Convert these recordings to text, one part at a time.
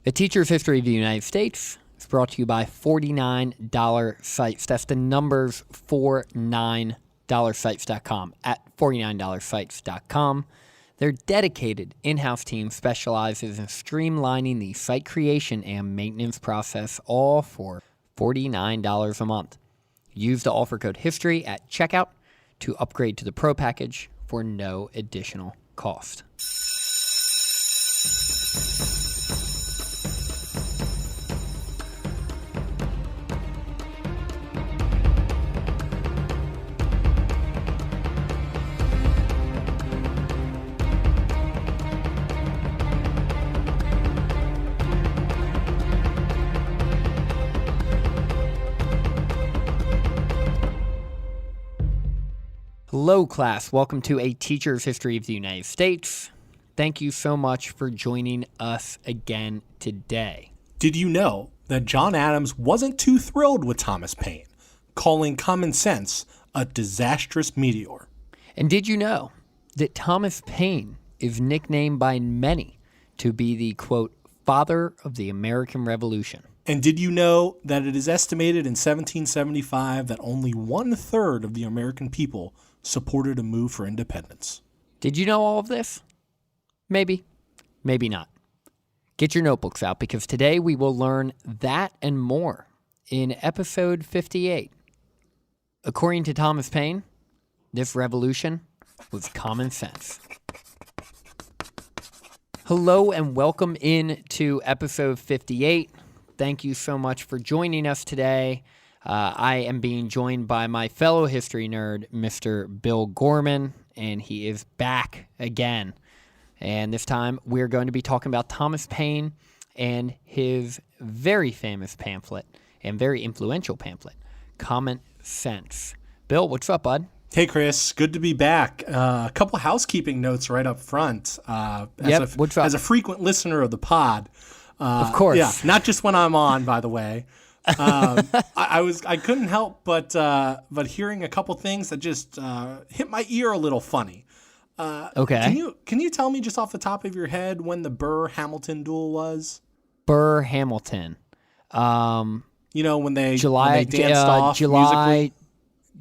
A Teacher's History of the United States is brought to you by $49 Sites. That's the numbers $49sites.com, at $49sites.com. Their dedicated in-house team specializes in streamlining the site creation and maintenance process, all for $49 a month. Use the offer code HISTORY at checkout to upgrade to the Pro package for no additional cost. Hello, class. Welcome to A Teacher's History of the United States. Thank you so much for joining us again today. Did you know that John Adams wasn't too thrilled with Thomas Paine, calling common sense a disastrous meteor? And did you know that Thomas Paine is nicknamed by many to be the, quote, father of the American Revolution? And did you know that it is estimated in 1775 that only 1/3 of the American people supported a move for independence? Did you know all of this? Maybe, maybe not. Get your notebooks out, because today we will learn that and more in episode 58. According to Thomas Paine, this revolution was common sense. Hello and welcome into episode 58. Thank you so much for joining us today. I am being joined by my fellow history nerd, Mr. Bill Gorman, and he is back again. And this time we're going to be talking about Thomas Paine and his very famous pamphlet and very influential pamphlet, Common Sense. Bill, what's up, bud? Hey, Chris. Good to be back. A couple housekeeping notes right up front. What's up? As a frequent listener of the pod. Of course. Yeah, not just when I'm on, by the way. I couldn't help but hearing a couple things that just hit my ear a little funny. Okay. Can you tell me just off the top of your head when the Burr-Hamilton duel was? Burr-Hamilton. When they danced off musically?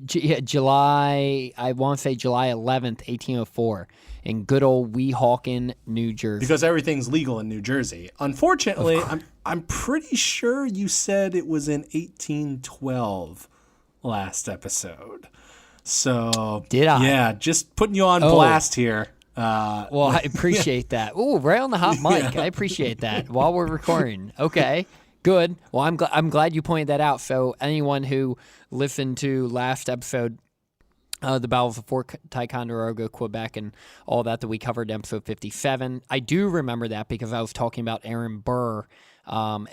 July, I want to say July 11th, 1804, in good old Weehawken, New Jersey. Because everything's legal in New Jersey. Unfortunately, I'm pretty sure you said it was in 1812 last episode. So did I? Yeah, just putting you on blast here. Well, I appreciate that. Ooh, right on the hot mic. I appreciate that while we're recording. Okay, good. Well, I'm glad you pointed that out. So anyone who listened to last episode, the battles of Fort Ticonderoga, Quebec, and all that we covered in episode 57. I do remember that because I was talking about Aaron Burr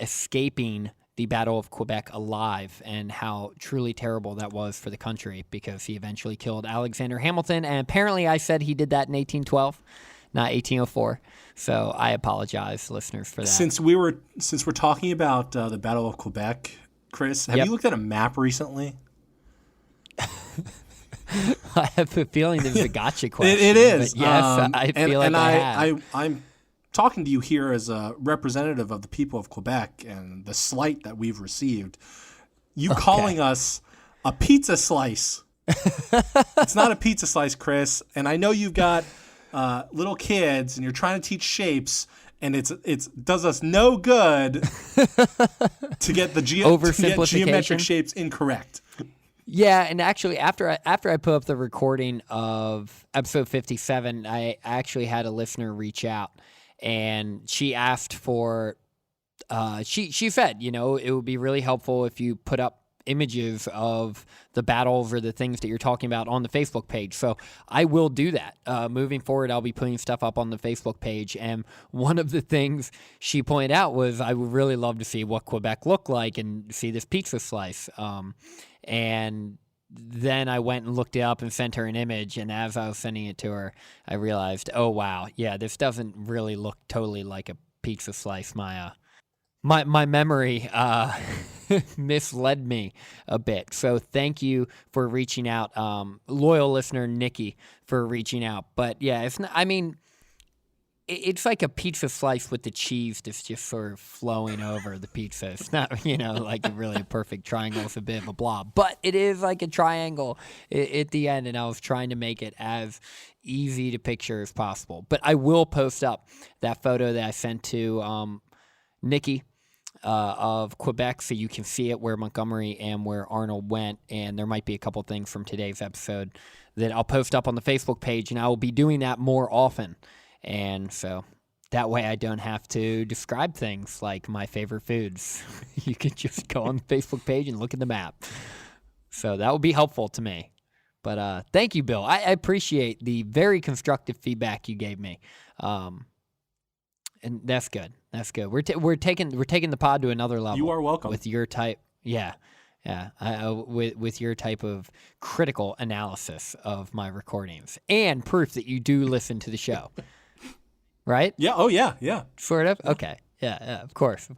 escaping the Battle of Quebec alive and how truly terrible that was for the country because he eventually killed Alexander Hamilton. And apparently I said he did that in 1812, not 1804. So I apologize, listeners, for that. Since we're talking about the Battle of Quebec, Chris, have you looked at a map recently? I have a feeling this is a gotcha question. It is. But yes, I feel like I have. I'm talking to you here as a representative of the people of Quebec and the slight that we've received. You calling us a pizza slice. It's not a pizza slice, Chris. And I know you've got little kids and you're trying to teach shapes, and it does us no good to get the geometric shapes incorrect. Yeah, and actually, after I put up the recording of episode 57, I actually had a listener reach out, and she asked for, she said, it would be really helpful if you put up images of the battles or the things that you're talking about on the Facebook page. So I will do that. Moving forward, I'll be putting stuff up on the Facebook page. And one of the things she pointed out was I would really love to see what Quebec looked like and see this pizza slice. And then I went and looked it up and sent her an image. And as I was sending it to her, I realized, oh, wow, yeah, this doesn't really look totally like a pizza slice. My memory misled me a bit. So thank you for reaching out, loyal listener Nikki, for reaching out. But yeah, it's not, it's like a pizza slice with the cheese that's just sort of flowing over the pizza. It's not, like a perfect triangle. It's a bit of a blob. But it is like a triangle at the end, and I was trying to make it as easy to picture as possible. But I will post up that photo that I sent to Nikki of Quebec, so you can see it where Montgomery and where Arnold went, and there might be a couple things from today's episode that I'll post up on the Facebook page, and I will be doing that more often, and so that way I don't have to describe things like my favorite foods. You can just go on the Facebook page and look at the map, so that will be helpful to me. But thank you, Bill. I appreciate the very constructive feedback you gave me. And that's good. That's good. We're taking the pod to another level. You are welcome. With your type, yeah. With your type of critical analysis of my recordings and proof that you do listen to the show, right? Yeah. Oh yeah. Sort of. Okay. Yeah. Of course.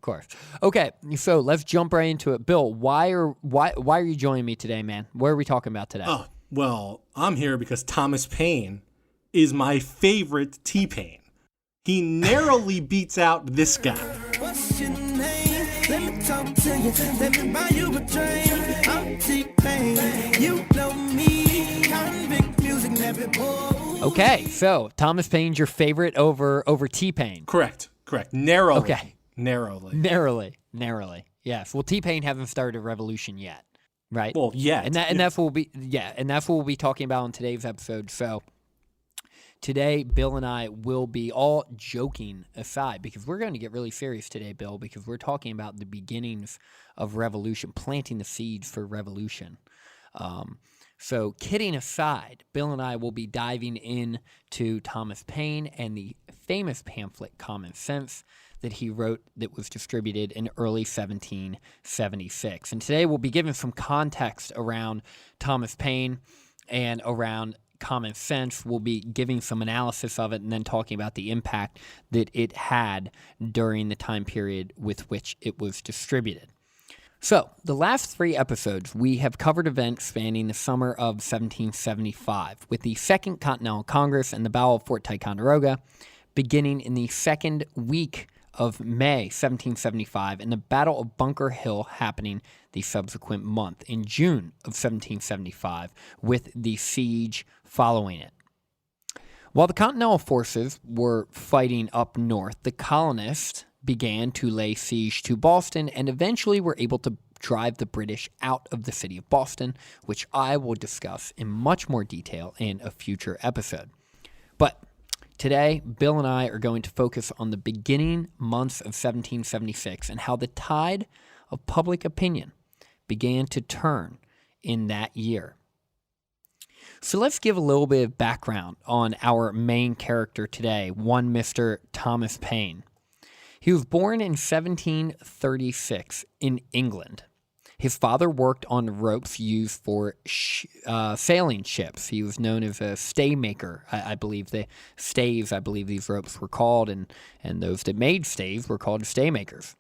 Okay. So let's jump right into it. Bill, why are you joining me today, man? What are we talking about today? Oh well, I'm here because Thomas Paine is my favorite T-Pain. He narrowly beats out this guy. What's your name? Let me talk to you. Let me buy you a drink. I'm T-Pain. You know me. Convict music never pose. Okay, so Thomas Paine's your favorite over T-Pain. Correct. Narrowly. Okay. Narrowly. Yes. Well, T-Pain hasn't started a revolution yet, right? Well, yeah. And that's what we'll be talking about in today's episode. So today, Bill and I will be all joking aside, because we're going to get really serious today, Bill, because we're talking about the beginnings of revolution, planting the seeds for revolution. So kidding aside, Bill and I will be diving into Thomas Paine and the famous pamphlet Common Sense that he wrote that was distributed in early 1776. And today we'll be giving some context around Thomas Paine and around Common Sense. We'll be giving some analysis of it and then talking about the impact that it had during the time period with which it was distributed. So, the last 3 episodes, we have covered events spanning the summer of 1775, with the Second Continental Congress and the Battle of Fort Ticonderoga beginning in the second week of May 1775, and the Battle of Bunker Hill happening the subsequent month in June of 1775, with the siege following it. While the Continental forces were fighting up north, the colonists began to lay siege to Boston and eventually were able to drive the British out of the city of Boston, which I will discuss in much more detail in a future episode. But today, Bill and I are going to focus on the beginning months of 1776 and how the tide of public opinion began to turn in that year. So let's give a little bit of background on our main character today, one Mr. Thomas Paine. He was born in 1736 in England. His father worked on ropes used for sailing ships. He was known as a stay maker. I believe the staves, these ropes were called, and those that made staves were called stay makers.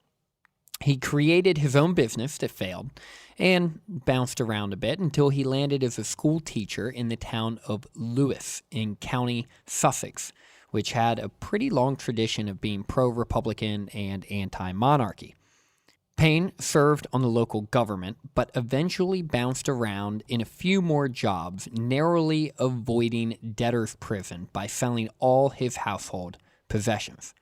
He created his own business that failed and bounced around a bit until he landed as a school teacher in the town of Lewes in County Sussex, which had a pretty long tradition of being pro-Republican and anti-monarchy. Paine served on the local government, but eventually bounced around in a few more jobs, narrowly avoiding debtor's prison by selling all his household possessions.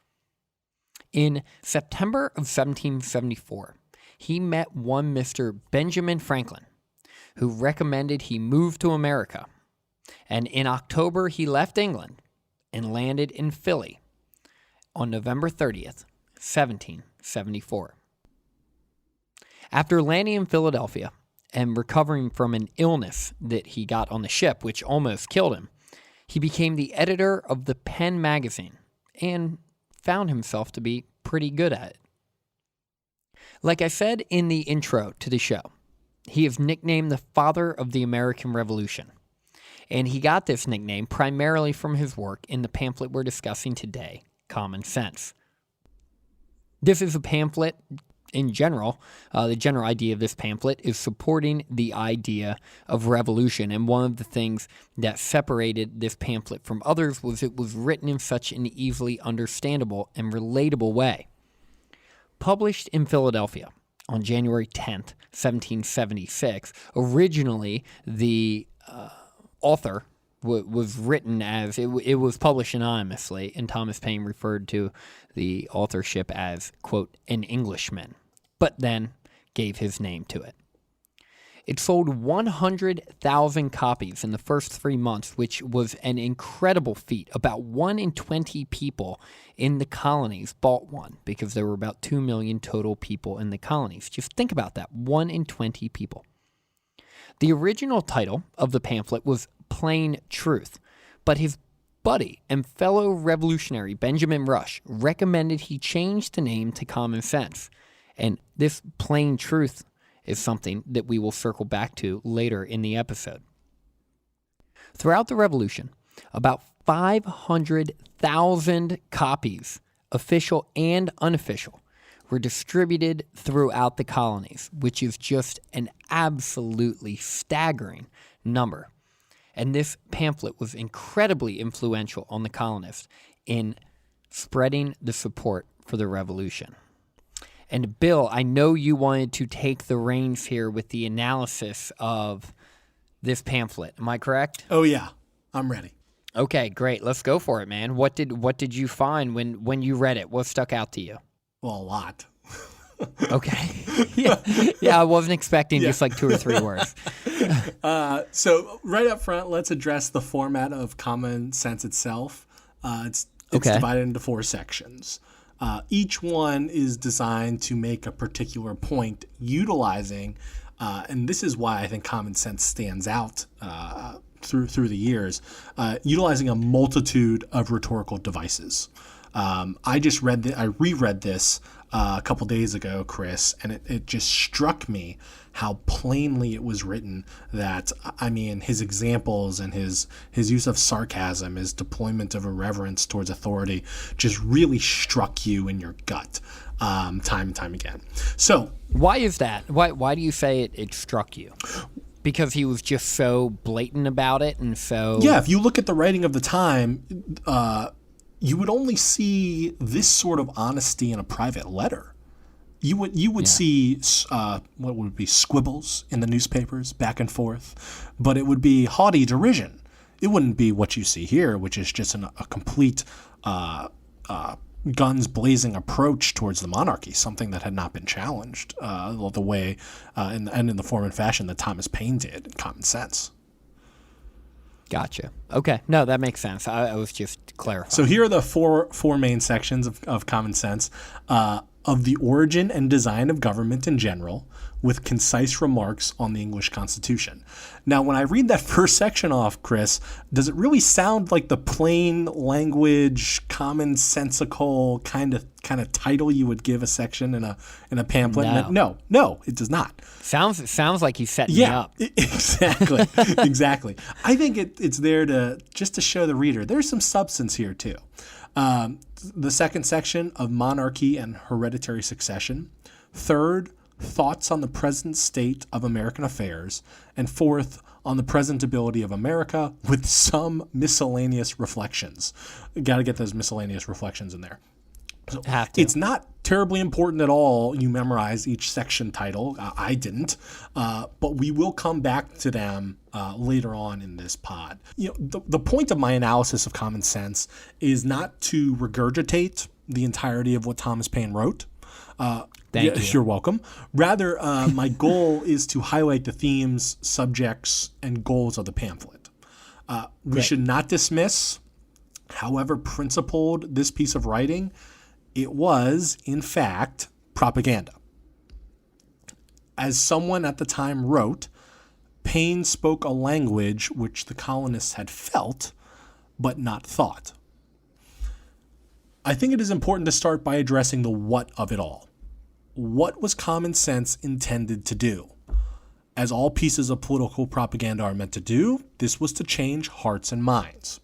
In September of 1774, he met one Mr. Benjamin Franklin, who recommended he move to America, and in October he left England and landed in Philly on November 30th, 1774. After landing in Philadelphia and recovering from an illness that he got on the ship, which almost killed him, he became the editor of the Penn magazine and found himself to be pretty good at it. Like I said in the intro to the show, he is nicknamed the father of the American Revolution, and he got this nickname primarily from his work in the pamphlet we're discussing today, Common Sense. This is a pamphlet in general, the general idea of this pamphlet is supporting the idea of revolution. And one of the things that separated this pamphlet from others was it was written in such an easily understandable and relatable way. Published in Philadelphia on January 10th, 1776, originally the author was written as, it was published anonymously, and Thomas Paine referred to the authorship as, quote, an Englishman, but then gave his name to it. It sold 100,000 copies in the first 3 months, which was an incredible feat. About 1 in 20 people in the colonies bought one, because there were about 2 million total people in the colonies. Just think about that, 1 in 20 people. The original title of the pamphlet was Plain Truth, but his buddy and fellow revolutionary Benjamin Rush recommended he change the name to Common Sense. And this Plain Truth is something that we will circle back to later in the episode. Throughout the Revolution, about 500,000 copies, official and unofficial, were distributed throughout the colonies, which is just an absolutely staggering number. And this pamphlet was incredibly influential on the colonists in spreading the support for the revolution. And Bill, I know you wanted to take the reins here with the analysis of this pamphlet. Am I correct? Oh yeah, I'm ready. Okay, great. Let's go for it, man. What did you find when you read it? What stuck out to you? Well, a lot. Okay. Yeah, I wasn't expecting just like 2 or 3 words. So right up front, let's address the format of Common Sense itself. It's Okay. divided into 4 sections. Each one is designed to make a particular point utilizing, and this is why I think Common Sense stands out through the years, utilizing a multitude of rhetorical devices. I reread this a couple days ago, Chris, and it just struck me how plainly it was written that, I mean, his examples and his use of sarcasm, his deployment of irreverence towards authority just really struck you in your gut time and time again. So why is that? Why do you say it struck you? Because he was just so blatant about it and so... Yeah, if you look at the writing of the time, you would only see this sort of honesty in a private letter. You would see what would be squibbles in the newspapers back and forth, but it would be haughty derision. It wouldn't be what you see here, which is just a complete guns blazing approach towards the monarchy, something that had not been challenged the way and in the form and fashion that Thomas Paine did in Common Sense. Gotcha. Okay. No, that makes sense. I was just clarifying. So here are the four main sections of Common Sense. Of the origin and design of government in general, with concise remarks on the English Constitution. Now, when I read that first section off, Chris, does it really sound like the plain language, commonsensical kind of title you would give a section in a pamphlet? No, it does not. Sounds like he's setting me up. Exactly, exactly. I think it's there to show the reader there's some substance here too. The second section of monarchy and hereditary succession. Third, thoughts on the present state of American affairs. And fourth, on the presentability of America with some miscellaneous reflections. Got to get those miscellaneous reflections in there. So it's not terribly important at all you memorize each section title. I didn't. But we will come back to them later on in this pod. The point of my analysis of Common Sense is not to regurgitate the entirety of what Thomas Paine wrote. Thank you. You're welcome. Rather, my goal is to highlight the themes, subjects, and goals of the pamphlet. We should not dismiss, however principled this piece of writing, it was, in fact, propaganda. As someone at the time wrote, Paine spoke a language which the colonists had felt, but not thought. I think it is important to start by addressing the what of it all. What was Common Sense intended to do? As all pieces of political propaganda are meant to do, this was to change hearts and minds.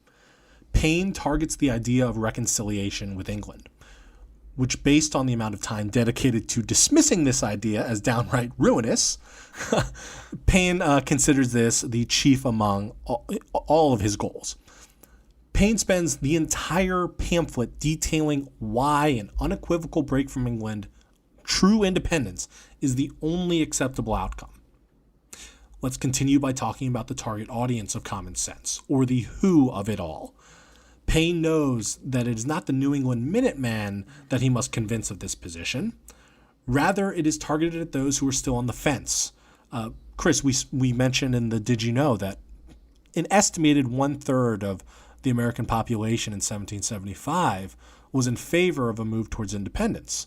Paine targets the idea of reconciliation with England. which, based on the amount of time dedicated to dismissing this idea as downright ruinous, Paine considers this the chief among all of his goals. Paine spends the entire pamphlet detailing why an unequivocal break from England, true independence, is the only acceptable outcome. Let's continue by talking about the target audience of Common Sense, or the who of it all. Paine knows that it is not the New England Minuteman that he must convince of this position. Rather, it is targeted at those who are still on the fence. Chris, we mentioned in the Did You Know that an estimated 1/3 of the American population in 1775 was in favor of a move towards independence.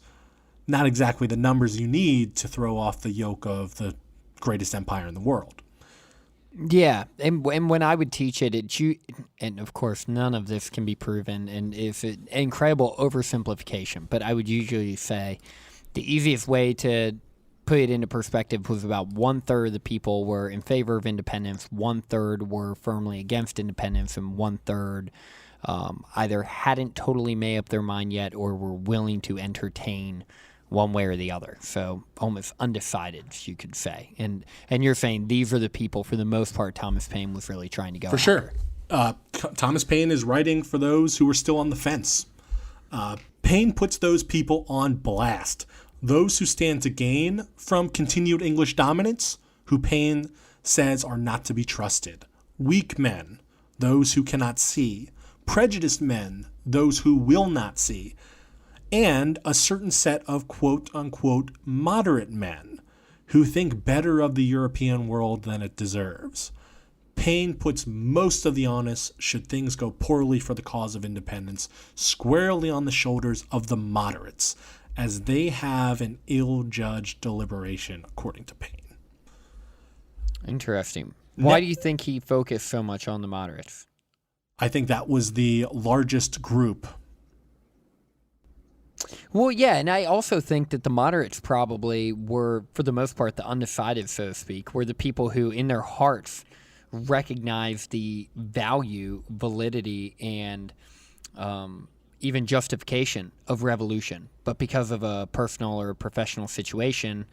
Not exactly the numbers you need to throw off the yoke of the greatest empire in the world. Yeah, and when I would teach it, and of course none of this can be proven, and it's an incredible oversimplification, but I would usually say the easiest way to put it into perspective was about 1/3 of the people were in favor of independence, 1/3 were firmly against independence, and 1/3 either hadn't totally made up their mind yet or were willing to entertain one way or the other. So almost undecided, you could say. And you're saying these are the people, for the most part, Thomas Paine was really trying to go For sure. Thomas Paine is writing for those who are still on the fence. Paine puts those people on blast. Those who stand to gain from continued English dominance, who Paine says are not to be trusted. Weak men, those who cannot see. Prejudiced men, those who will not see. And a certain set of quote-unquote moderate men who think better of the European world than it deserves. Paine puts most of the onus, should things go poorly for the cause of independence, squarely on the shoulders of the moderates, as they have an ill-judged deliberation, according to Paine. Interesting. Why do you think he focused so much on the moderates? I think that was the largest group. Well, yeah, and I also think that the moderates probably were, for the most part, the undecided, so to speak, were the people who, in their hearts, recognized the value, validity, and even justification of revolution. But because of a personal or professional situation,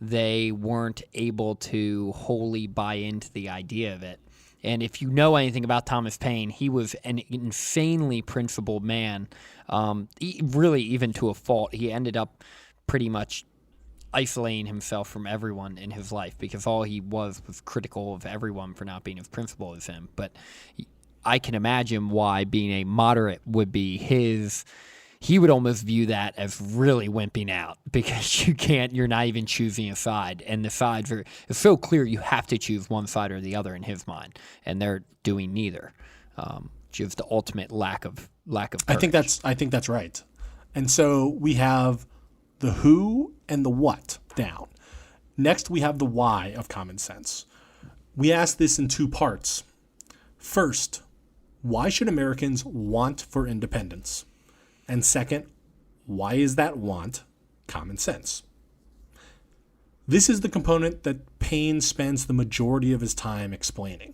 they weren't able to wholly buy into the idea of it. And if you know anything about Thomas Paine, he was an insanely principled man, really even to a fault. He ended up pretty much isolating himself from everyone in his life because all he was critical of everyone for not being as principled as him. But I can imagine why being a moderate would be his. He would almost view that as really wimping out because you're not even choosing a side. And the sides it's so clear you have to choose one side or the other in his mind. And they're doing neither. Just the ultimate lack of courage. I think that's right. And so we have the who and the what down. Next, we have the why of Common Sense. We ask this in two parts. First, why should Americans want for independence? And second, why is that want common sense? This is the component that Paine spends the majority of his time explaining.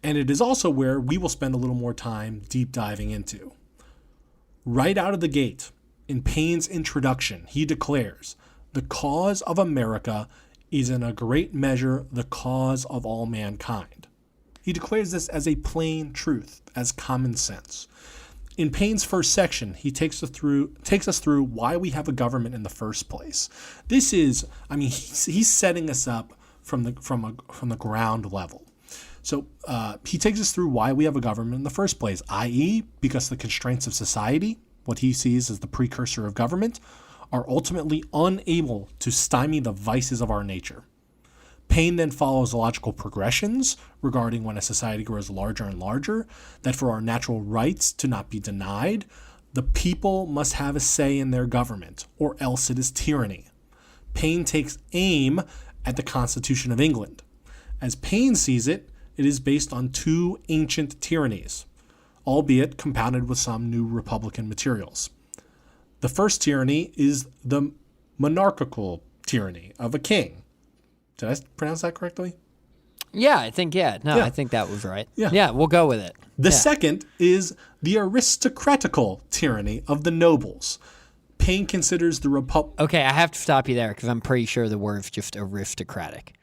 And it is also where we will spend a little more time deep diving into. Right out of the gate, in Paine's introduction, he declares, "The cause of America is in a great measure the cause of all mankind." He declares this as a plain truth, as common sense. In Paine's first section, he takes us through why we have a government in the first place. This is, he's setting us up from the ground level. So he takes us through why we have a government in the first place, i.e., because the constraints of society, what he sees as the precursor of government, are ultimately unable to stymie the vices of our nature. Paine then follows logical progressions regarding when a society grows larger and larger, that for our natural rights to not be denied, the people must have a say in their government, or else it is tyranny. Paine takes aim at the Constitution of England. As Paine sees it, it is based on two ancient tyrannies, albeit compounded with some new republican materials. The first tyranny is the monarchical tyranny of a king. Did I pronounce that correctly? Yeah, I think that was right. Yeah, we'll go with it. The second is the aristocratical tyranny of the nobles. Paine considers the republic. Okay, I have to stop you there because I'm pretty sure the word's just aristocratic.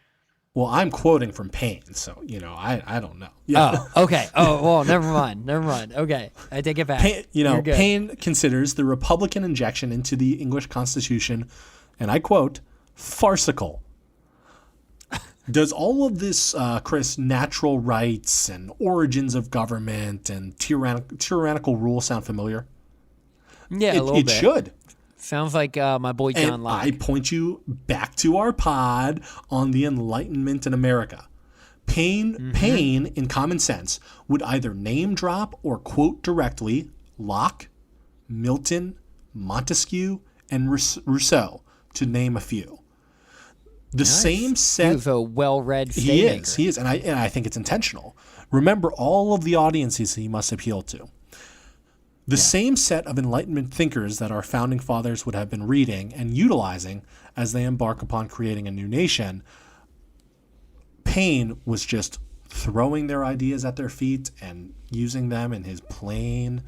Well, I'm quoting from Paine, so, I don't know. Yeah. Oh, okay. Oh, well, never mind. Okay, I take it back. Paine considers the Republican injection into the English Constitution, and I quote, farcical. Does all of this, Chris, natural rights and origins of government and tyrannical rule sound familiar? Yeah, a little bit. It should. Sounds like my boy John And Locke. I point you back to our pod on the Enlightenment in America. Paine, in Common Sense, would either name drop or quote directly Locke, Milton, Montesquieu, and Rousseau, to name a few. The same set. He's a well-read statemaker. He is, and I think it's intentional. Remember all of the audiences he must appeal to. The same set of Enlightenment thinkers that our founding fathers would have been reading and utilizing as they embark upon creating a new nation, Paine was just throwing their ideas at their feet and using them in his plain,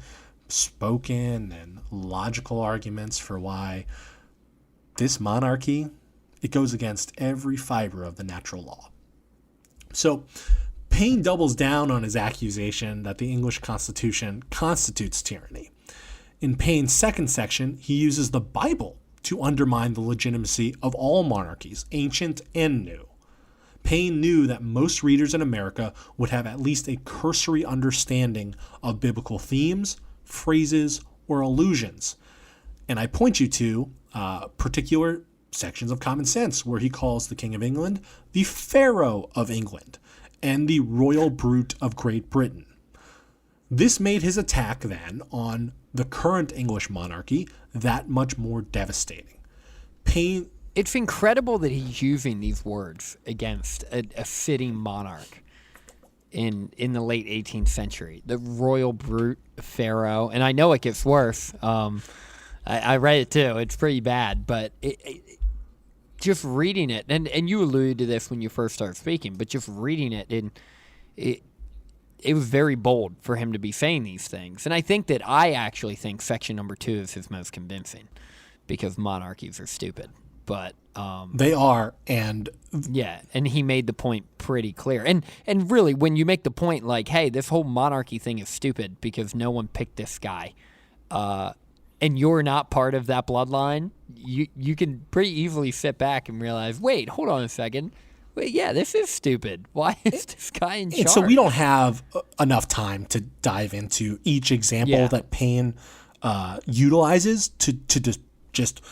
spoken, and logical arguments for why this monarchy, it goes against every fiber of the natural law. So Paine doubles down on his accusation that the English Constitution constitutes tyranny. In Paine's second section, he uses the Bible to undermine the legitimacy of all monarchies, ancient and new. Paine knew that most readers in America would have at least a cursory understanding of biblical themes, phrases, or allusions. And I point you to particular sections of Common Sense where he calls the King of England the Pharaoh of England and the royal brute of Great Britain. This made his attack then on the current English monarchy that much more devastating. Paine. It's incredible that he's using these words against a sitting monarch in the late 18th century. The royal brute, Pharaoh, and I know it gets worse. I read it too. It's pretty bad, but just reading it, and you alluded to this when you first started speaking, but just reading it, and it was very bold for him to be saying these things. And I actually think section number 2 is his most convincing, because monarchies are stupid. But they are, and and he made the point pretty clear. And really, when you make the point like, hey, this whole monarchy thing is stupid because no one picked this guy, and you're not part of that bloodline, you can pretty easily sit back and realize, wait, hold on a second. Wait, yeah, this is stupid. Why is this guy in charge? So we don't have enough time to dive into each example that Paine utilizes to just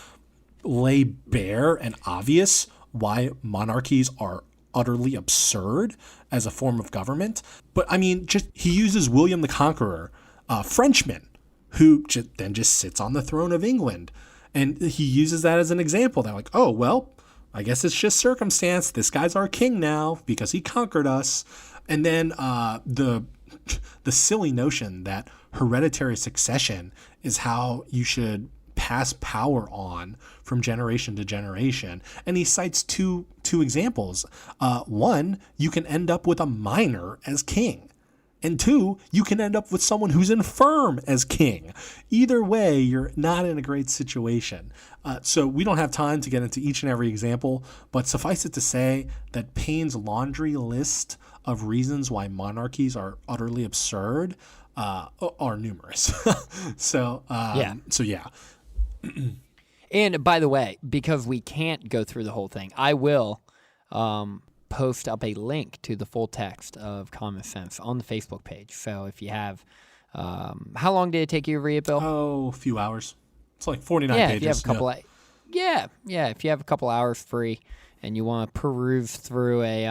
lay bare and obvious why monarchies are utterly absurd as a form of government. But I mean, he uses William the Conqueror, a Frenchman, who then just sits on the throne of England. And he uses that as an example. They're like, oh, well, I guess it's just circumstance. This guy's our king now because he conquered us. And then the silly notion that hereditary succession is how you should pass power on from generation to generation. And he cites two examples. One, you can end up with a minor as king. And 2, you can end up with someone who's infirm as king. Either way, you're not in a great situation. So we don't have time to get into each and every example, but suffice it to say that Paine's laundry list of reasons why monarchies are utterly absurd are numerous. So yeah. And by the way, because we can't go through the whole thing, I will post up a link to the full text of Common Sense on the Facebook page. So if you have, how long did it take you to read it, Bill? Oh, a few hours. It's like 49 pages. If you have a couple if you have a couple hours free and you want to peruse through a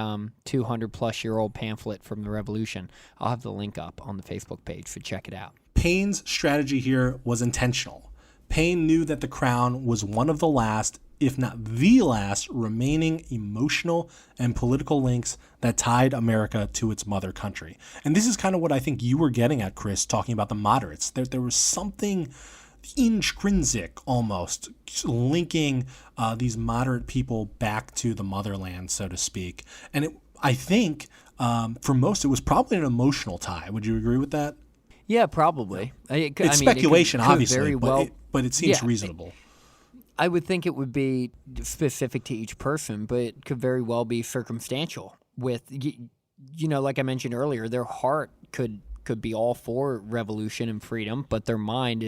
200-plus-year-old pamphlet from the Revolution, I'll have the link up on the Facebook page, so check it out. Paine's strategy here was intentional. Paine knew that the crown was one of the last, if not the last, remaining emotional and political links that tied America to its mother country. And this is kind of what I think you were getting at, Chris, talking about the moderates. There was something intrinsic almost linking these moderate people back to the motherland, so to speak. And I think for most, it was probably an emotional tie. Would you agree with that? Yeah, probably. It's speculation, obviously. Very well. but it seems Yeah. reasonable. I would think it would be specific to each person, but it could very well be circumstantial. With like I mentioned earlier, their heart could be all for revolution and freedom, but their mind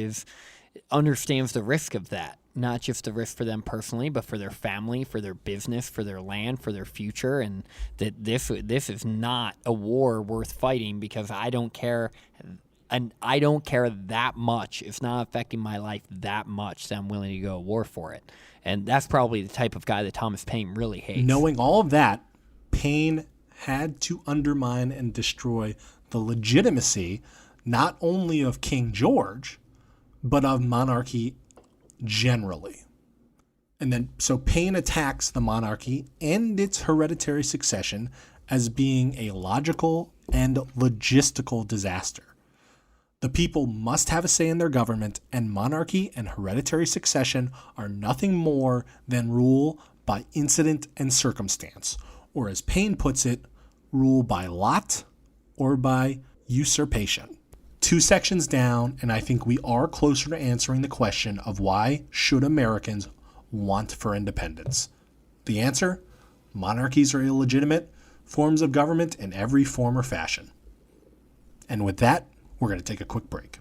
understands the risk of that. Not just the risk for them personally, but for their family, for their business, for their land, for their future, and that this is not a war worth fighting because I don't care. And I don't care that much. It's not affecting my life that much that I'm willing to go to war for it. And that's probably the type of guy that Thomas Paine really hates. Knowing all of that, Paine had to undermine and destroy the legitimacy not only of King George, but of monarchy generally. And then, so Paine attacks the monarchy and its hereditary succession as being a logical and logistical disaster. The people must have a say in their government, and monarchy and hereditary succession are nothing more than rule by incident and circumstance, or as Paine puts it, rule by lot or by usurpation. 2 sections down, and I think we are closer to answering the question of why should Americans want for independence. The answer? Monarchies are illegitimate forms of government in every form or fashion. And with that, we're going to take a quick break.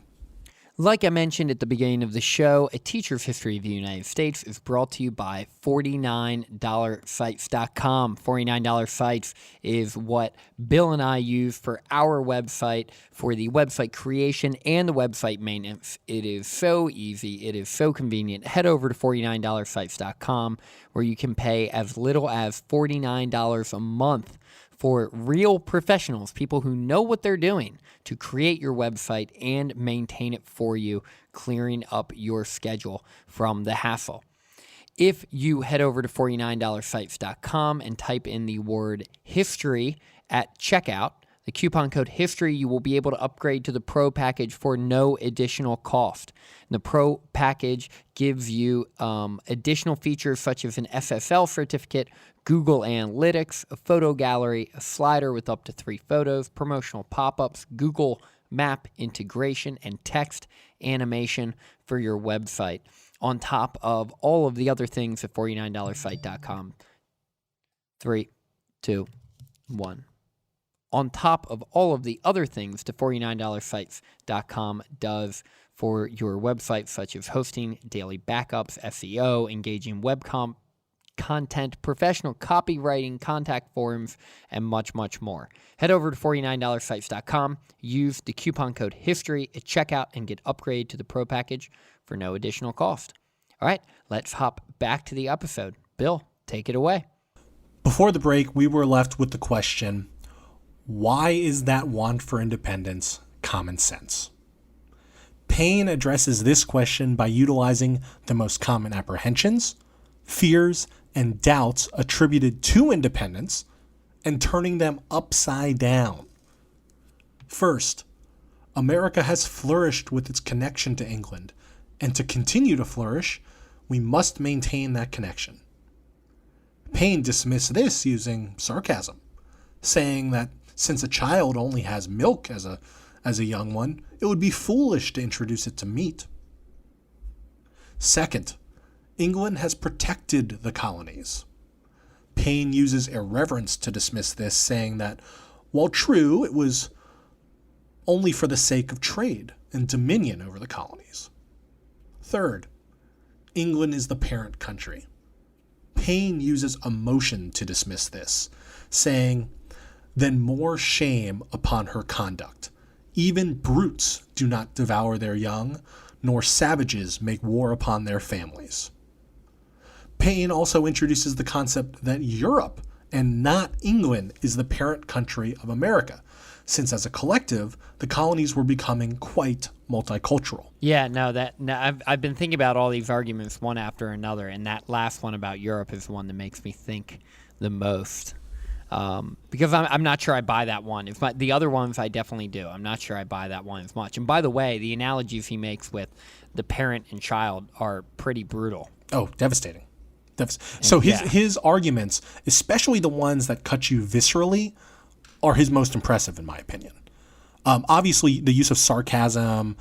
Like I mentioned at the beginning of the show, A Teacher's History of the United States is brought to you by $49sites.com. $49 Sites is what Bill and I use for our website, for the website creation and the website maintenance. It is so easy. It is so convenient. Head over to $49sites.com where you can pay as little as $49 a month for real professionals, people who know what they're doing to create your website and maintain it for you, clearing up your schedule from the hassle. If you head over to $49sites.com and type in the word history at checkout, the coupon code HISTORY, you will be able to upgrade to the Pro package for no additional cost. And the Pro package gives you additional features such as an SSL certificate, Google Analytics, a photo gallery, a slider with up to 3 photos, promotional pop-ups, Google Map integration, and text animation for your website, on top of all of the other things at $49site.com. 3, 2, 1. On top of all of the other things that $49sites.com does for your website, such as hosting, daily backups, SEO, engaging web content, professional copywriting, contact forms, and much, much more. Head over to $49sites.com, use the coupon code HISTORY at checkout, and get upgraded to the Pro package for no additional cost. All right, let's hop back to the episode. Bill, take it away. Before the break, we were left with the question, why is that want for independence common sense? Paine addresses this question by utilizing the most common apprehensions, fears, and doubts attributed to independence and turning them upside down. First, America has flourished with its connection to England, and to continue to flourish, we must maintain that connection. Paine dismissed this using sarcasm, saying that since a child only has milk as a young one, it would be foolish to introduce it to meat. Second, England has protected the colonies. Paine uses irreverence to dismiss this, saying that, while true, it was only for the sake of trade and dominion over the colonies. Third, England is the parent country. Paine uses emotion to dismiss this, saying, then more shame upon her conduct. Even brutes do not devour their young, nor savages make war upon their families. Paine also introduces the concept that Europe and not England is the parent country of America, since as a collective, the colonies were becoming quite multicultural. Yeah, I've been thinking about all these arguments one after another, and that last one about Europe is the one that makes me think the most. Because I'm not sure I buy that one. The other ones I definitely do. I'm not sure I buy that one as much. And by the way, the analogies he makes with the parent and child are pretty brutal. Oh, devastating. So his arguments, especially the ones that cut you viscerally, are his most impressive in my opinion. Obviously, the use of sarcasm,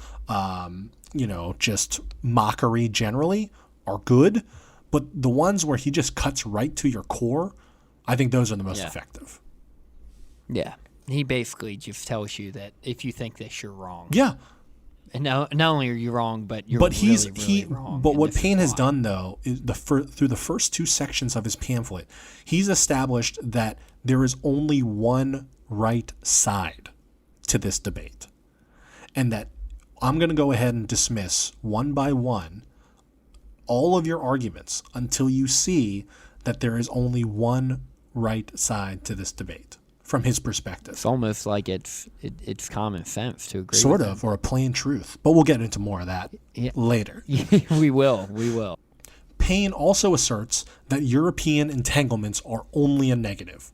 just mockery generally are good, but the ones where he just cuts right to your core, I think those are the most effective. Yeah. He basically just tells you that if you think this, you're wrong. Yeah. And not only are you wrong, but you're really wrong. But what Paine has done, though, is through the first two sections of his pamphlet, he's established that there is only one right side to this debate. And that I'm going to go ahead and dismiss one by one all of your arguments until you see that there is only one right side to this debate. From his perspective. It's almost like it's common sense to agree sort with of, or a plain truth. But we'll get into more of that later. We will. Paine also asserts that European entanglements are only a negative.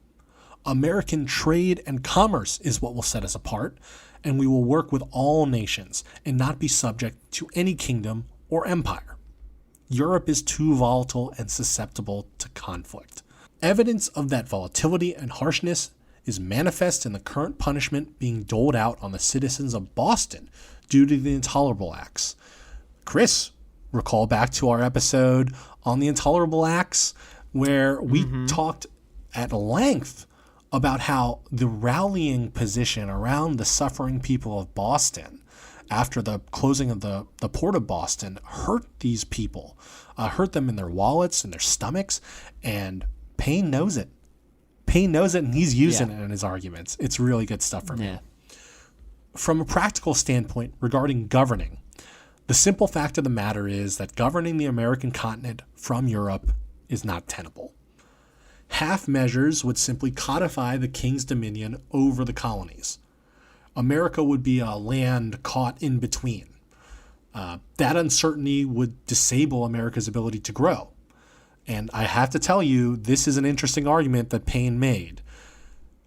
American trade and commerce is what will set us apart, and we will work with all nations and not be subject to any kingdom or empire. Europe is too volatile and susceptible to conflict. Evidence of that volatility and harshness is manifest in the current punishment being doled out on the citizens of Boston due to the Intolerable Acts. Chris, recall back to our episode on the Intolerable Acts where we talked at length about how the rallying position around the suffering people of Boston after the closing of the port of Boston hurt these people, hurt them in their wallets and their stomachs, and Paine knows it. Paine knows it, and he's using it in his arguments. It's really good stuff for me. Yeah. From a practical standpoint regarding governing, the simple fact of the matter is that governing the American continent from Europe is not tenable. Half measures would simply codify the king's dominion over the colonies. America would be a land caught in between. That uncertainty would disable America's ability to grow. And I have to tell you, this is an interesting argument that Paine made.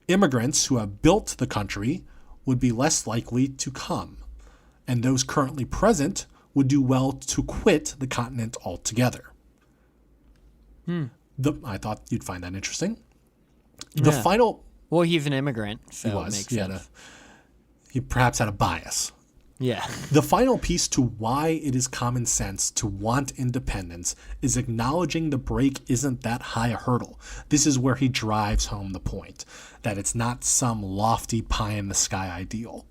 Immigrants who have built the country would be less likely to come, and those currently present would do well to quit the continent altogether. I thought you'd find that interesting. The final... Well, he's an immigrant, so he was. It makes sense. He perhaps had a bias. Yeah. The final piece to why it is common sense to want independence is acknowledging the break isn't that high a hurdle. This is where he drives home the point, that it's not some lofty pie-in-the-sky ideal.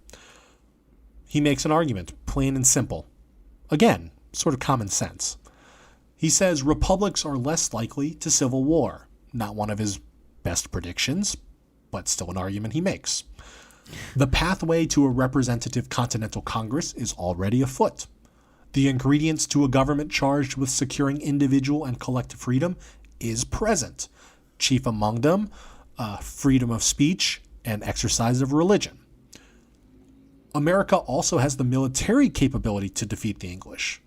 He makes an argument, plain and simple. Again, sort of common sense. He says republics are less likely to civil war. Not one of his best predictions, but still an argument he makes. The pathway to a representative continental Congress is already afoot. The ingredients to a government charged with securing individual and collective freedom is present. Chief among them, freedom of speech and exercise of religion. America also has the military capability to defeat the English.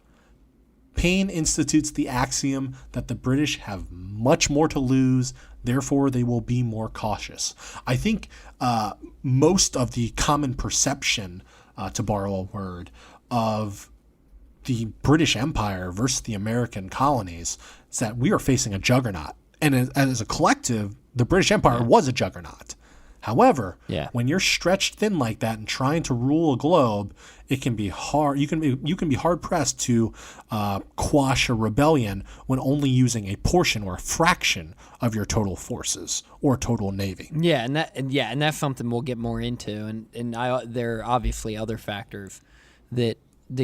Paine institutes the axiom that the British have much more to lose, therefore they will be more cautious. I think most of the common perception, to borrow a word, of the British Empire versus the American colonies is that we are facing a juggernaut. And as a collective, the British Empire was a juggernaut. However, when you're stretched thin like that and trying to rule a globe, it can be hard. You can be hard pressed to quash a rebellion when only using a portion or a fraction of your total forces or total navy. Yeah, and that's something we'll get more into. And there are obviously other factors that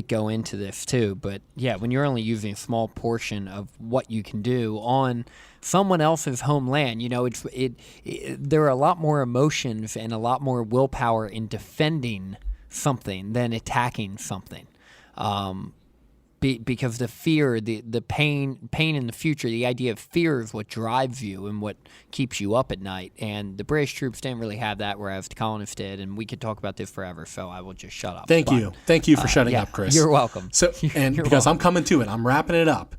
go into this too. But yeah, when you're only using a small portion of what you can do on someone else's homeland, there are a lot more emotions and a lot more willpower in defending something than attacking something. Because the fear, the pain in the future, the idea of fear is what drives you and what keeps you up at night. And the British troops didn't really have that, whereas the colonists did. And we could talk about this forever, so I will just shut up. Thank you for shutting up, Chris. You're welcome. So, and because I'm coming to it, I'm wrapping it up.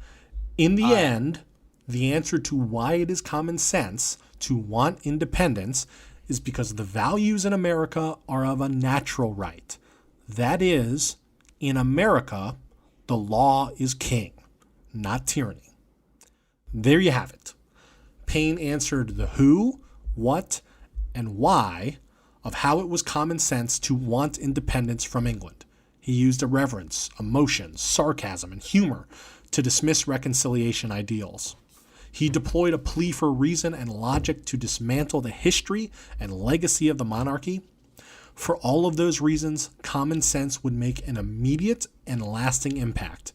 In the end, the answer to why it is common sense to want independence is because the values in America are of a natural right. That is, in America, the law is king, not tyranny. There you have it. Paine answered the who, what, and why of how it was common sense to want independence from England. He used irreverence, emotion, sarcasm, and humor to dismiss reconciliation ideals. He deployed a plea for reason and logic to dismantle the history and legacy of the monarchy. For all of those reasons, common sense would make an immediate and lasting impact,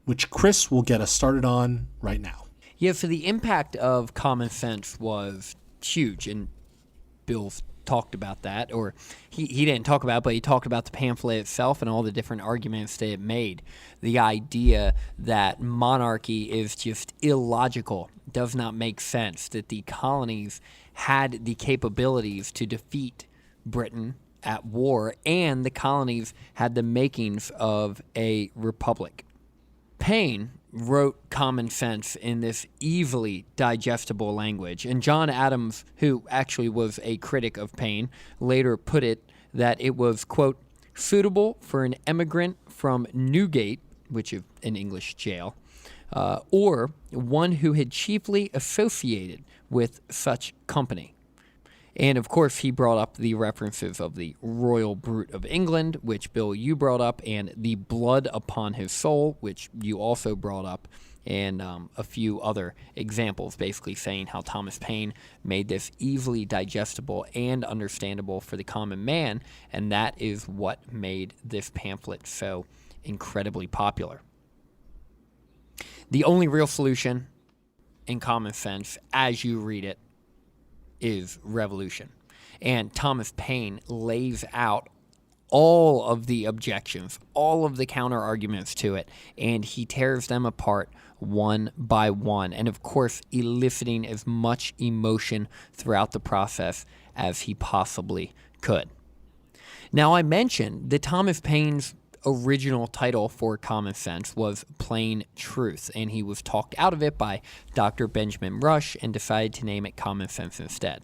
which Chris will get us started on right now. Yeah, so the impact of common sense was huge, and Bill's talked about that, or he didn't talk about it, but he talked about the pamphlet itself and all the different arguments that it made. The idea that monarchy is just illogical, does not make sense, that the colonies had the capabilities to defeat Britain at war, and the colonies had the makings of a republic. Paine wrote Common Sense in this easily digestible language, and John Adams, who actually was a critic of Paine, later put it that it was, quote, suitable for an emigrant from Newgate, which is an English jail, or one who had chiefly associated with such company. And, of course, he brought up the references of the royal brute of England, which, Bill, you brought up, and the blood upon his soul, which you also brought up, and a few other examples, basically saying how Thomas Paine made this easily digestible and understandable for the common man, and that is what made this pamphlet so incredibly popular. The only real solution in Common Sense, as you read it, is revolution. And Thomas Paine lays out all of the objections, all of the counter-arguments to it, and he tears them apart one by one, and of course eliciting as much emotion throughout the process as he possibly could. Now, I mentioned that Thomas Paine's original title for Common Sense was Plain Truth, and he was talked out of it by Dr. Benjamin Rush and decided to name it Common Sense instead.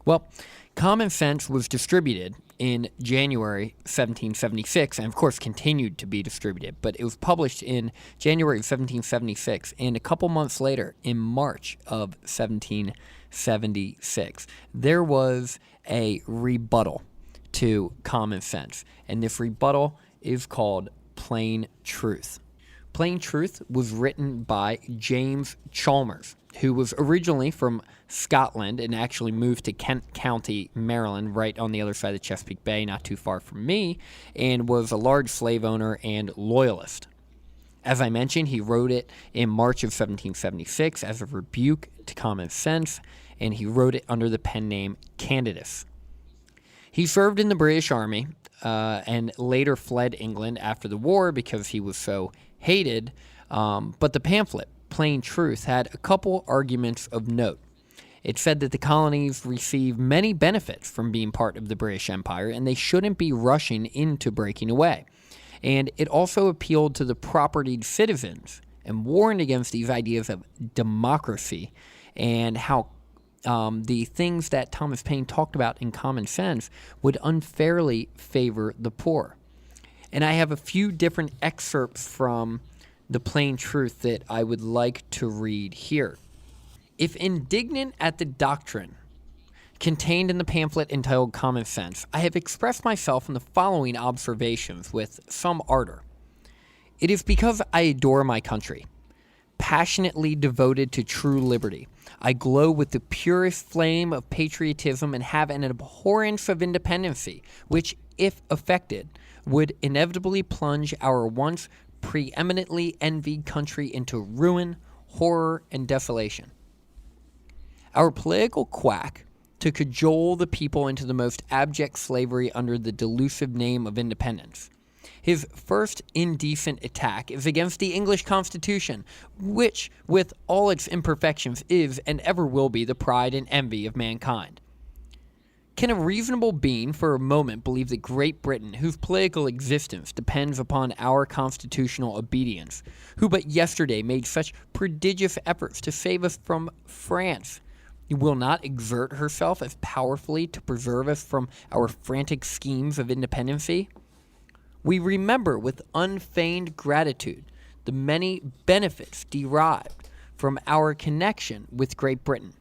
Well, Common Sense was distributed in January 1776, and of course continued to be distributed, but it was published in January of 1776, and a couple months later, in March of 1776, there was a rebuttal to Common Sense, and this rebuttal is called Plain Truth. Plain Truth was written by James Chalmers, who was originally from Scotland and actually moved to Kent County, Maryland, right on the other side of Chesapeake Bay, not too far from me, and was a large slave owner and loyalist. As I mentioned, he wrote it in March of 1776 as a rebuke to common sense, and he wrote it under the pen name Candidus. He served in the British Army and later fled England after the war because he was so hated, but the pamphlet, Plain Truth, had a couple arguments of note. It said that the colonies received many benefits from being part of the British Empire, and they shouldn't be rushing into breaking away. And it also appealed to the propertied citizens and warned against these ideas of democracy and how the things that Thomas Paine talked about in Common Sense would unfairly favor the poor. And I have a few different excerpts from the Plain Truth that I would like to read here. If indignant at the doctrine contained in the pamphlet entitled Common Sense, I have expressed myself in the following observations with some ardor. It is because I adore my country, passionately devoted to true liberty. I glow with the purest flame of patriotism and have an abhorrence of independency, which, if affected, would inevitably plunge our once preeminently envied country into ruin, horror, and desolation. Our political quack, to cajole the people into the most abject slavery under the delusive name of independence. His first indecent attack is against the English Constitution, which, with all its imperfections, is and ever will be the pride and envy of mankind. Can a reasonable being for a moment believe that Great Britain, whose political existence depends upon our constitutional obedience, who but yesterday made such prodigious efforts to save us from France, will not exert herself as powerfully to preserve us from our frantic schemes of independency? We remember with unfeigned gratitude the many benefits derived from our connection with Great Britain,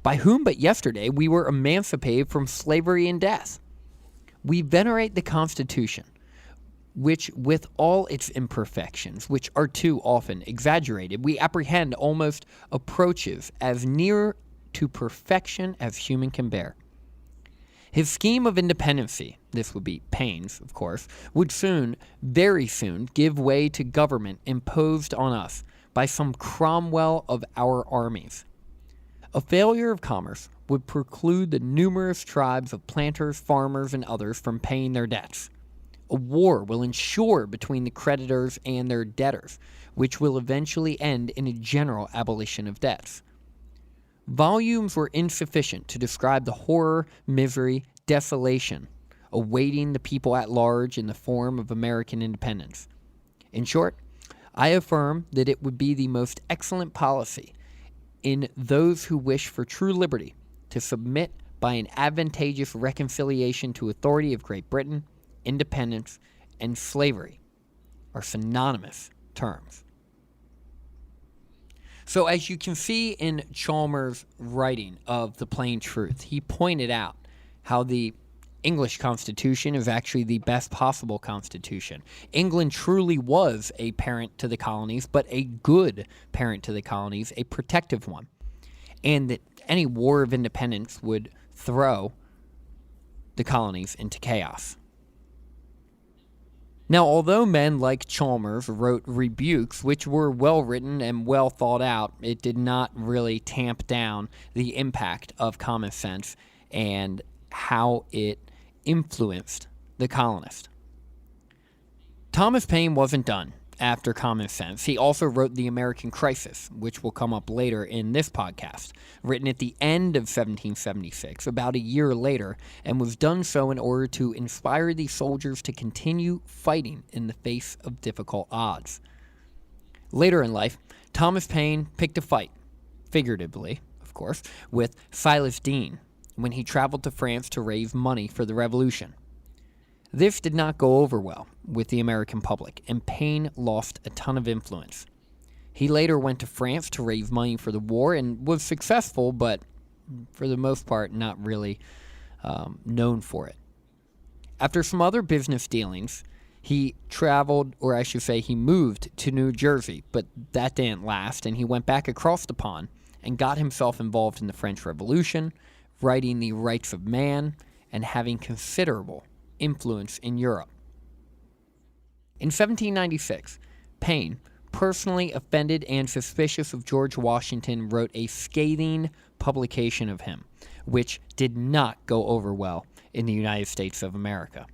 by whom but yesterday we were emancipated from slavery and death. We venerate the Constitution, which with all its imperfections, which are too often exaggerated, we apprehend almost approaches as near to perfection as human can bear. His scheme of independency, this would be Paine's, of course, would soon, very soon, give way to government imposed on us by some Cromwell of our armies. A failure of commerce would preclude the numerous tribes of planters, farmers, and others from paying their debts. A war will ensure between the creditors and their debtors, which will eventually end in a general abolition of debts. Volumes were insufficient to describe the horror, misery, desolation awaiting the people at large in the form of American independence. In short, I affirm that it would be the most excellent policy in those who wish for true liberty to submit by an advantageous reconciliation to authority of Great Britain. Independence and slavery are synonymous terms. So as you can see in Chalmers' writing of The Plain Truth, he pointed out how the English Constitution is actually the best possible constitution. England truly was a parent to the colonies, but a good parent to the colonies, a protective one. And that any war of independence would throw the colonies into chaos. Now, although men like Chalmers wrote rebukes which were well written and well thought out, it did not really tamp down the impact of common sense and how it influenced the colonists. Thomas Paine wasn't done after Common Sense. He also wrote The American Crisis, which will come up later in this podcast, written at the end of 1776, about a year later, and was done so in order to inspire the soldiers to continue fighting in the face of difficult odds. Later in life, Thomas Paine picked a fight, figuratively, of course, with Silas Deane when he traveled to France to raise money for the Revolution. This did not go over well with the American public, and Paine lost a ton of influence. He later went to France to raise money for the war and was successful, but for the most part, not really known for it. After some other business dealings, he traveled, or I should say he moved to New Jersey, but that didn't last, and he went back across the pond and got himself involved in the French Revolution, writing The Rights of Man, and having considerable influence in Europe. In 1796, Paine, personally offended and suspicious of George Washington, wrote a scathing publication of him, which did not go over well in the United States of America.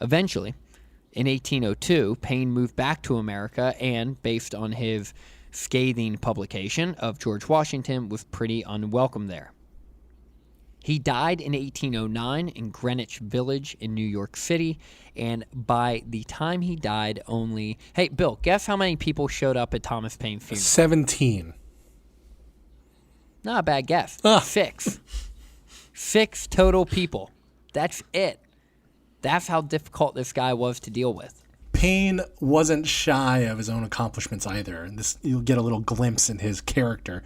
Eventually, in 1802, Paine moved back to America and, based on his scathing publication of George Washington, was pretty unwelcome there. He died in 1809 in Greenwich Village in New York City, and by the time he died, only... Hey, Bill, guess how many people showed up at Thomas Paine's funeral? 17. Not a bad guess. 6. 6 total people. That's it. That's how difficult this guy was to deal with. Paine wasn't shy of his own accomplishments either, and this you'll get a little glimpse in his character.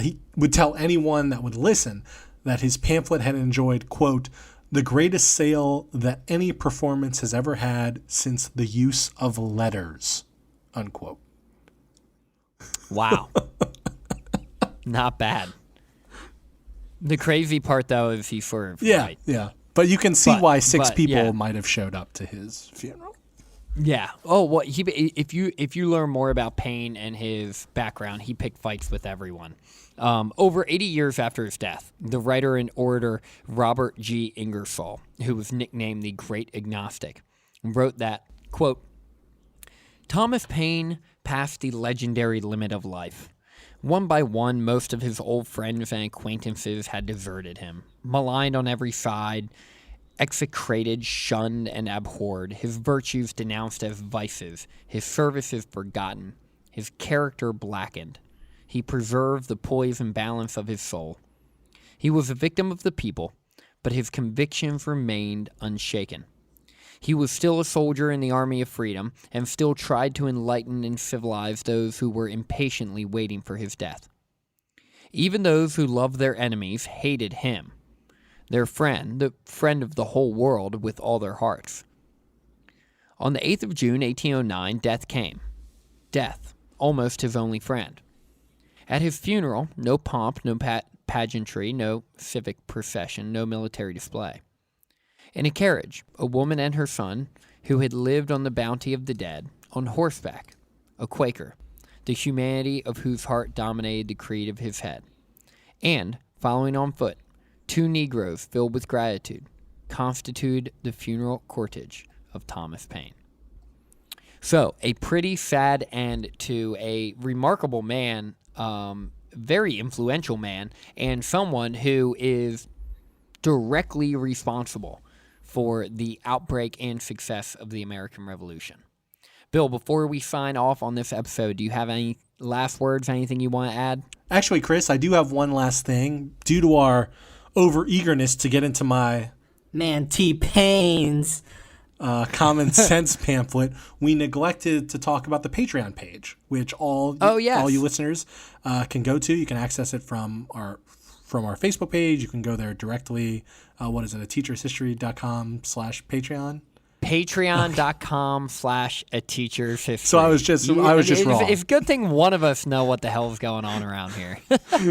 He would tell anyone that would listen that his pamphlet had enjoyed, quote, the greatest sale that any performance has ever had since the use of letters, unquote. Wow. Not bad. The crazy part, though, is he sort of right. Yeah. But you can see why 6 people might have showed up to his funeral. Yeah. Oh, well, if you learn more about Paine and his background, he picked fights with everyone. Over 80 years after his death, the writer and orator Robert G. Ingersoll, who was nicknamed the Great Agnostic, wrote that, quote, Thomas Paine passed the legendary limit of life. One by one, most of his old friends and acquaintances had deserted him, maligned on every side, execrated, shunned, and abhorred, his virtues denounced as vices, his services forgotten, his character blackened. He preserved the poise and balance of his soul. He was a victim of the people, but his convictions remained unshaken. He was still a soldier in the Army of Freedom and still tried to enlighten and civilize those who were impatiently waiting for his death. Even those who loved their enemies hated him, their friend, the friend of the whole world, with all their hearts. On the 8th of June, 1809, death came. Death, almost his only friend. At his funeral, no pomp, no pageantry, no civic procession, no military display. In a carriage, a woman and her son, who had lived on the bounty of the dead, on horseback, a Quaker, the humanity of whose heart dominated the creed of his head. And, following on foot, 2 Negroes filled with gratitude, constituted the funeral cortege of Thomas Paine. So, a pretty sad end to a remarkable man, very influential man, and someone who is directly responsible for the outbreak and success of the American Revolution. Bill, before we sign off on this episode, do you have any last words, anything you want to add? Actually, Chris, I do have one last thing. Due to our over-eagerness to get into my Man, T-Paine's common sense pamphlet, we neglected to talk about the Patreon page, which all you listeners can go to. You can access it from our Facebook page. You can go there directly. What is it? ateachershistory.com/Patreon. Patreon.com/ateachershistory. So I was just wrong. It's a good thing one of us know what the hell is going on around here.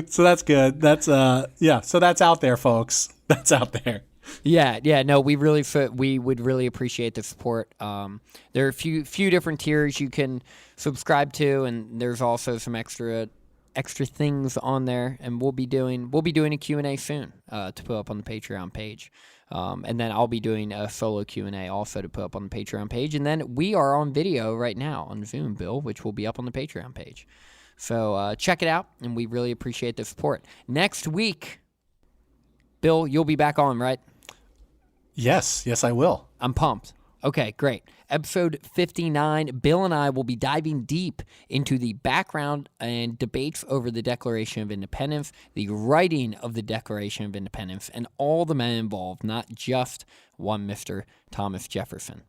So that's good. That's So that's out there, folks. That's out there. Yeah. No, we would really appreciate the support. There are a few different tiers you can subscribe to, and there's also some extra things on there. And we'll be doing a Q&A soon to put up on the Patreon page. And then I'll be doing a solo Q&A also to put up on the Patreon page. And then we are on video right now on Zoom, Bill, which will be up on the Patreon page. So check it out, and we really appreciate the support. Next week, Bill, you'll be back on, right? Yes, I will. I'm pumped. Okay, great. Episode 59, Bill and I will be diving deep into the background and debates over the Declaration of Independence, the writing of the Declaration of Independence, and all the men involved, not just one Mr. Thomas Jefferson.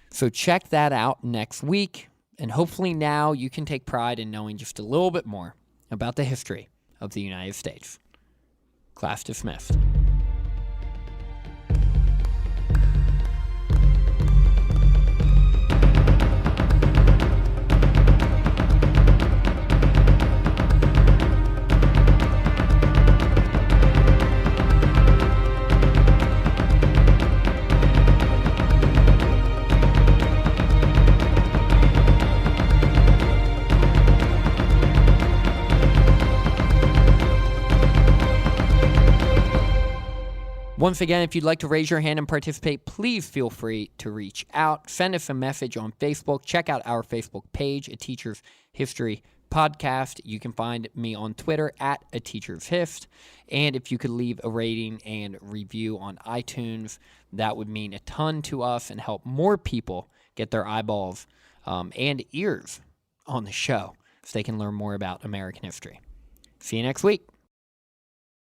So check that out next week, and hopefully now you can take pride in knowing just a little bit more about the history of the United States. Class dismissed. Once again, if you'd like to raise your hand and participate, please feel free to reach out. Send us a message on Facebook. Check out our Facebook page, A Teacher's History Podcast. You can find me on Twitter at A Teacher's Hist. And if you could leave a rating and review on iTunes, that would mean a ton to us and help more people get their eyeballs and ears on the show so they can learn more about American history. See you next week.